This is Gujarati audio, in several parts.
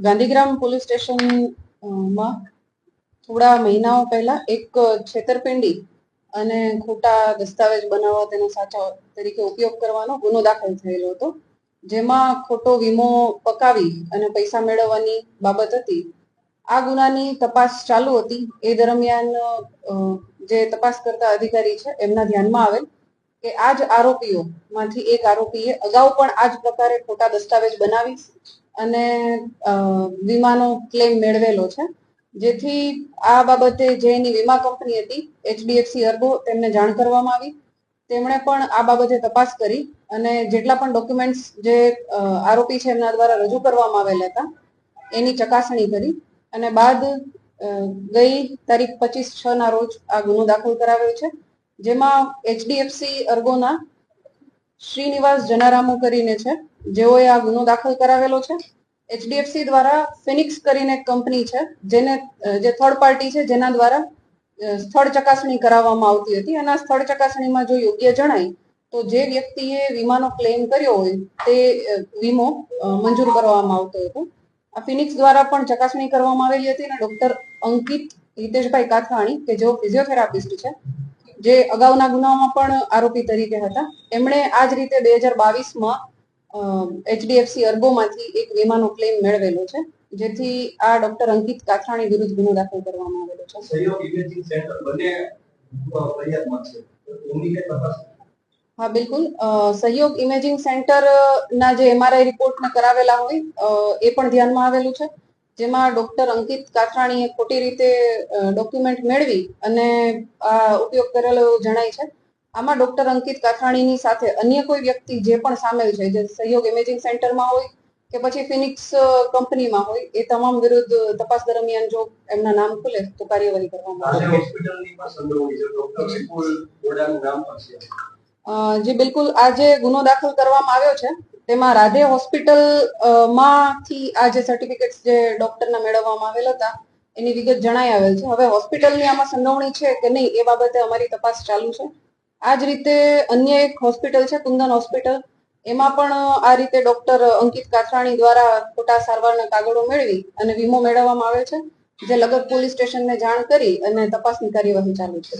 ગાંધીગ્રામ પોલીસ સ્ટેશનમાં થોડા મહિનાઓ પહેલા એક છેતરપિંડી અને ખોટા દસ્તાવેજ બનાવવા તેનો સાચા તરીકે ઉપયોગ કરવાનો ગુનો દાખલ થયેલો હતો, જેમાં ખોટો વીમો પકાવી અને પૈસા મેળવવાની બાબત હતી. આ ગુનાની તપાસ ચાલુ હતી. એ દરમિયાન જે તપાસ કરતા અધિકારી છે એમના ધ્યાનમાં આવેલ કે આ જ આરોપીઓમાંથી એક આરોપીએ અગાઉ પણ આ જ પ્રકારે ખોટા દસ્તાવેજ બનાવી અને વીમાનો ક્લેમ મેળવેલો છે, જેથી આ બાબતે જે એની વીમા કંપની હતી એચડીએફસી અર્ગો તેમને જાણ કરવામાં આવી. તેમણે પણ આ બાબતે તપાસ કરી અને જેટલા પણ ડોક્યુમેન્ટ્સ જે આરોપી છે એમના દ્વારા રજૂ કરવામાં આવેલા હતા એની ચકાસણી કરી અને બાદ ગઈ તારીખ 25/6 ના રોજ આ ગુનો દાખલ કરાવ્યો છે, જેમાં એચડીએફસી અર્ગોના શ્રીનિવાસ જનારામુ કરીને છે જેઓએ આ ગુનો દાખલ કરાવેલો છે. એચડીએફસી દ્વારા ફિનિક્સ કરીને એક કંપની છે જે થર્ડ પાર્ટી છે જેના દ્વારા સ્થળ ચકાસણી કરાવવામાં આવતી હતી અને આ સ્થળ ચકાસણીમાં જો યોગ્ય જણાય તો જે વ્યક્તિએ વીમાનો ક્લેમ કર્યો હોય તે વીમો મંજૂર કરવામાં આવતો હતો. આ ફિનિક્સ દ્વારા પણ ચકાસણી કરવામાં આવેલી હતી અને ડોક્ટર અંકિત હિતેશભાઈ કાથવાણી કે જેઓ ફિઝિયોથેરાપિસ્ટ છે, જે અગાઉના ગુનામાં પણ આરોપી તરીકે હતા, એમણે આ જ રીતે 2022માં એચડીએફસી અર્ગોમાંથી એક વીમાનો ક્લેમ મેળવેલો છે, જેથી આ ડોક્ટર અંકિત કાથાણી વિરુદ્ધ ગુનો દાખલ કરવામાં આવેલો છે. હા, બિલકુલ. સહયોગ ઇમેજિંગ સેન્ટર ના જે એમઆરઆઈ રિપોર્ટને કરાવેલા હોય એ પણ ધ્યાનમાં આવેલું છે, જેમાં ડોક્ટર અંકિત કાથાણીએ ખોટી રીતે ડોક્યુમેન્ટ મેળવી અને આ ઉપયોગ કરેલો જણાય છે. આમાં ડોક્ટર અંકિત કાથાણીની સાથે અન્ય કોઈ વ્યક્તિ જે પણ સામેલ છે, જે સહયોગ ઇમેજિંગ સેન્ટરમાં હોય કે પછી ફિનિક્સ કંપનીમાં હોય, એ તમામ વિરુદ્ધ તપાસ દરમિયાન જો એમના નામ ખુલે તો કાર્યવાહી કરવામાં આવશે. જી બિલકુલ. આ જે ગુનો દાખલ કરવામાં આવ્યો છે તેમાં રાધે હોસ્પિટલ માંથી આ જે સર્ટિફિકેટ્સ જે ડોક્ટરના મેળવવામાં આવેલ હતા એની વિગત જણાઈ આવેલ છે. હવે હોસ્પિટલની આમાં સંડોવણી છે કે નહીં એ બાબતે અમારી તપાસ ચાલુ છે. આ જ રીતે અન્ય એક હોસ્પિટલ છે કુંદન હોસ્પિટલ, એમાં પણ આ રીતે ડોક્ટર અંકિત કાથરાણી દ્વારા ખોટા સારવારના કાગળો મેળવી અને વીમો મેળવવામાં આવે છે, જે લગત પોલીસ સ્ટેશનને જાણ કરી અને તપાસની કાર્યવાહી ચાલુ છે.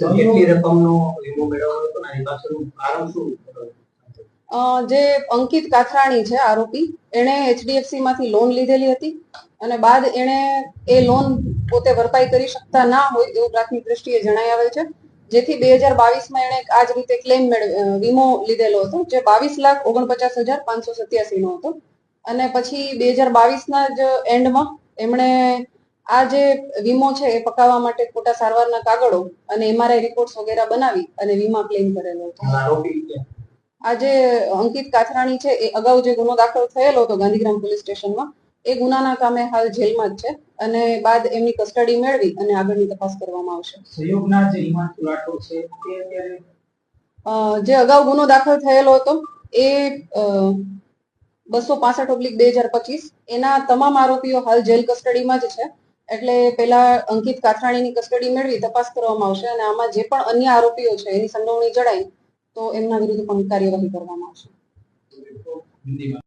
જે અંકિત કાથરાણી છે આરોપી, એણે એચડીએફસી માંથી લોન લીધેલી હતી અને બાદ એણે એ લોન પોતે ભરપાઈ કરી શકતા ના હોય એવું પ્રાથમિક દ્રષ્ટિએ જણાઈ આવેલ છે, જેથી 2022માં એણે આ જ રીતે ક્લેમ વીમો લીધેલો હતો, જે 22,49,587 નો હતો અને પછી 2022ના જ એન્ડમાં એમણે આ જે વીમો છે એ પકાવવા માટે ખોટા સારવારના કાગળો અને એમઆરઆઈ રિપોર્ટ્સ વગેરે બનાવી અને વીમા ક્લેમ કરેલો હતો. આ જે અંકિત કાથરાણી છે એ અગાઉ જે ગુનો દાખલ થયેલો હતો ગાંધીગ્રામ પોલીસ સ્ટેશનમાં, એ ગુનાના કામે હાલ જેલમાં જ છે અને બાદ એમની કસ્ટડી મેળવી અને આગળની તપાસ કરવામાં આવશે. સહયોગના જે હિમાંશુ રાઠોડ છે તે જે અગાઉ ગુનો દાખલ થયેલો હતો એ 265/2025, એના તમામ આરોપીઓ હાલ જેલ કસ્ટડીમાં જ છે, એટલે પેલા અંકિત કાથરાણીની કસ્ટડી મેળવી તપાસ કરવામાં આવશે અને આમાં જે પણ અન્ય આરોપીઓ છે એની સંડોવણી જણાય તો એમના વિરુદ્ધ પણ કાર્યવાહી કરવામાં આવશે.